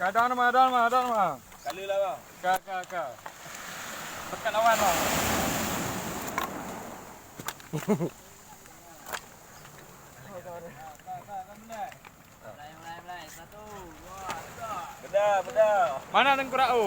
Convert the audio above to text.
Kadang nama, ada nama. Kala lah bang. Ka. Tekan lawan bang. Bedah. Mana tengkorak tu?